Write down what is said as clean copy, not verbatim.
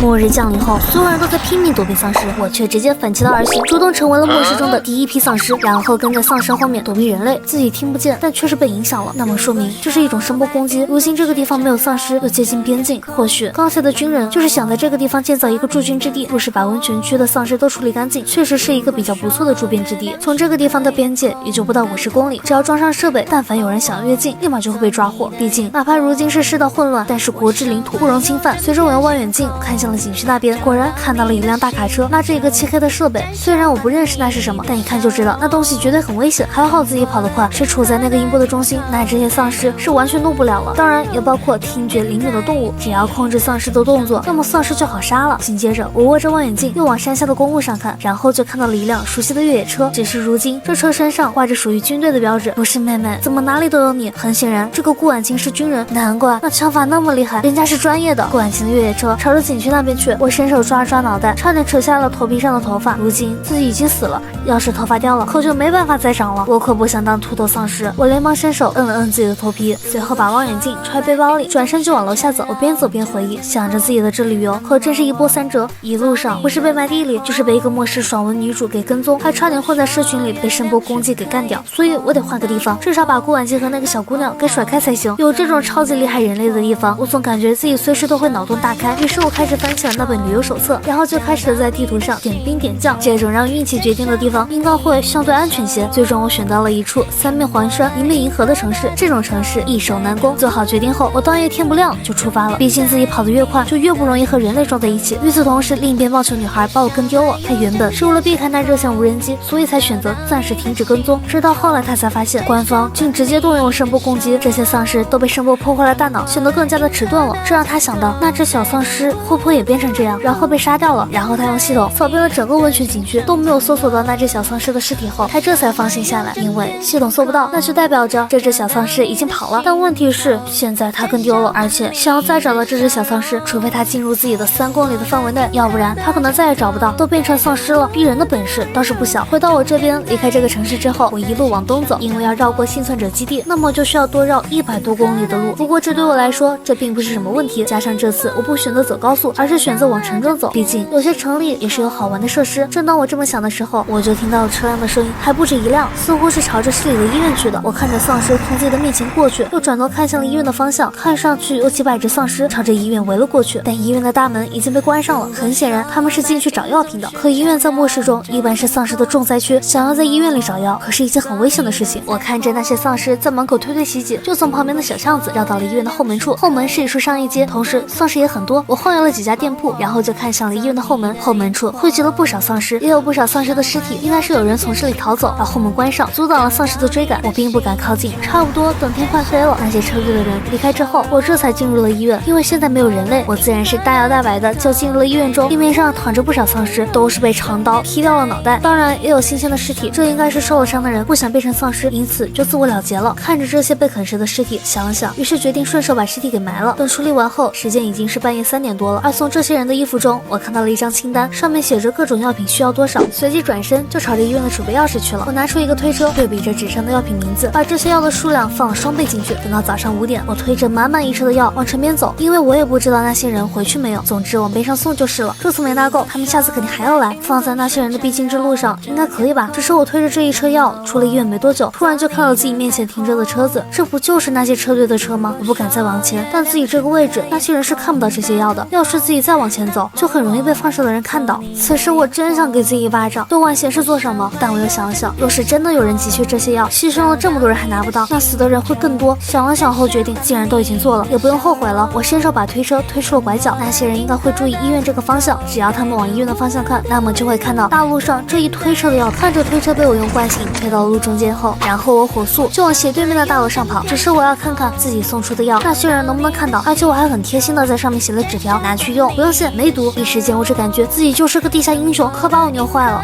末日降临后，所有人都在拼命躲避丧尸，我却直接反其道而行，主动成为了末世中的第一批丧尸，然后跟在丧尸后面躲避人类。自己听不见，但确实被影响了，那么说明这是一种声波攻击。如今这个地方没有丧尸，又接近边境，或许刚才的军人就是想在这个地方建造一个驻军之地，若是把温泉区的丧尸都处理干净，确实是一个比较不错的驻边之地。从这个地方到边界也就不到50公里，只要装上设备，但凡有人想要越境，立马就会被抓获。毕竟哪怕如今是世道混乱，但是国之领土不容侵犯。随着我用望远镜看向了景区那边，果然看到了一辆大卡车，拉着一个漆黑的设备。虽然我不认识那是什么，但一看就知道那东西绝对很危险。还好自己跑得快，是处在那个音波的中心，那这些丧尸是完全动不了了。当然也包括听觉灵敏的动物，只要控制丧尸的动作，那么丧尸就好杀了。紧接着我握着望远镜又往山下的公路上看，然后就看到了一辆熟悉的越野车，只是如今这车身上挂着属于军队的标志。不是妹妹，怎么哪里都有你？很显然这个顾婉晴是军人，难怪那枪法那么厉害，人家是专业的。顾婉晴的越野车朝着景区那边去，我伸手抓脑袋，差点扯下了头皮上的头发。如今自己已经死了，要是头发掉了，可就没办法再长了。我可不想当秃头丧尸。我连忙伸手摁了摁自己的头皮，随后把望远镜揣背包里，转身就往楼下走。我边走边回忆，想着自己的这旅游可真是一波三折。一路上不是被埋地里，就是被一个末世爽文女主给跟踪，还差点混在社群里被声波攻击给干掉。所以我得换个地方，至少把顾婉晴和那个小姑娘给甩开才行。有这种超级厉害人类的地方，我总感觉自己随时都会脑洞大开。于是我开始翻起了那本旅游手册，然后就开始在地图上点兵点将，这种让运气决定的地方应该会相对安全些。最终我选到了一处三面环山一面银河的城市，这种城市易守难攻。做好决定后，我当夜天不亮就出发了。毕竟自己跑得越快，就越不容易和人类撞在一起。与此同时，另一边棒球女孩把我跟丢了。她原本是为了避开那热像无人机，所以才选择暂时停止跟踪。直到后来她才发现，官方竟直接动用声波攻击，这些丧尸都被声波破坏了大脑，显得更加的迟钝了。这让她想到，那只小丧尸会不会也变成这样，然后被杀掉了？然后她用系统扫遍了整个温泉景区，都没有搜索到那只小丧尸的尸体后，她这才放心下来。因为系统搜不到，那就代表着这只小丧尸已经跑了。但问题是，现在她跟丢了，而且想要再找到这只小丧尸，除非她进入自己的3公里的范围内，要不然她可能再也找不到。都变成丧尸了，逼人的本事倒是不小。回到我这边，离开这个城市之后，我一路往东走，因为要绕过幸存者基地，那么就需要多绕100多公里的路。不过这对我来说，这并不是什么问题。加上这次我不选择走高速，而是选择往城中走，毕竟有些城里也是有好玩的设施。正当我这么想的时候，我就听到了车辆的声音，还不止一辆，似乎是朝着市里的医院去的。我看着丧尸从自己的面前过去，又转头看向了医院的方向，看上去有几百只丧尸朝着医院围了过去，但医院的大门已经被关上了。很显然他们是进去找药品的。可医院在末世中一般是丧尸的重灾区，想要在医院里找药可是一件很危险的事情。我看着那些丧尸在门口推推挤挤，就从旁边的小巷子绕到了医院的后门处。后门是一处商业街，同时丧尸也很多。我晃悠了几家店铺，然后就看向了医院的后门。后门处汇集了不少丧尸，也有不少丧尸的尸体，应该是有人从这里逃走，把后门关上，阻挡了丧尸的追赶。我并不敢靠近，差不多等天快黑了，那些车队的人离开之后，我这才进入了医院。因为现在没有人类，我自然是大摇大摆的就进入了医院中。地面上躺着不少丧尸，都是被长刀劈掉了脑袋，当然也有新鲜的尸体，这应该是受了伤的人不想变成丧尸，因此就自我了结了。看着这些被啃食的尸体，想了想，于是决定顺手把尸体给埋了。等处理完后，时间已经是半夜3点多了。而从这些人的衣服中，我看到了一张清单，上面写着各种药品需要多少，随即转身就朝着医院的储备钥匙去了。我拿出一个推车，对比着纸上的药品名字，把这些药的数量放了双倍进去。等到早上5点，我推着满满一车的药往城边走，因为我也不知道那些人回去没有，总之往边上送就是了。这次没拿够，他们下次肯定还要来。放在那些人的必经之路上应该可以吧。只是我推着这一车药出了医院没多久，突然就看到自己面前停着的车子，这不就是那些车队的车吗？我不敢再往前，但自己这个位置那些人是看不到这些药的，要是自己再往前走，就很容易被放哨的人看到。此时我真想给自己一巴掌，对万贤是做什么？但我又想了想，若是真的有人急缺这些药，牺牲了这么多人还拿不到，那死的人会更多。想了想后决定，既然都已经做了，也不用后悔了。我伸手把推车推出了拐角，那些人应该会注意医院这个方向，只要他们往医院的方向看，那么就会看到大路上这一推车的药。看着推车被我用惯性推到了路中间后，然后我火速就往斜对面的大楼上跑。只是我要看看自己送出的药那些人能不能看到，而且我还很贴心的在上面写了纸条，拿去用，不用谢，没毒。一时间我只感觉自己就是个地下英雄，可把我牛坏了。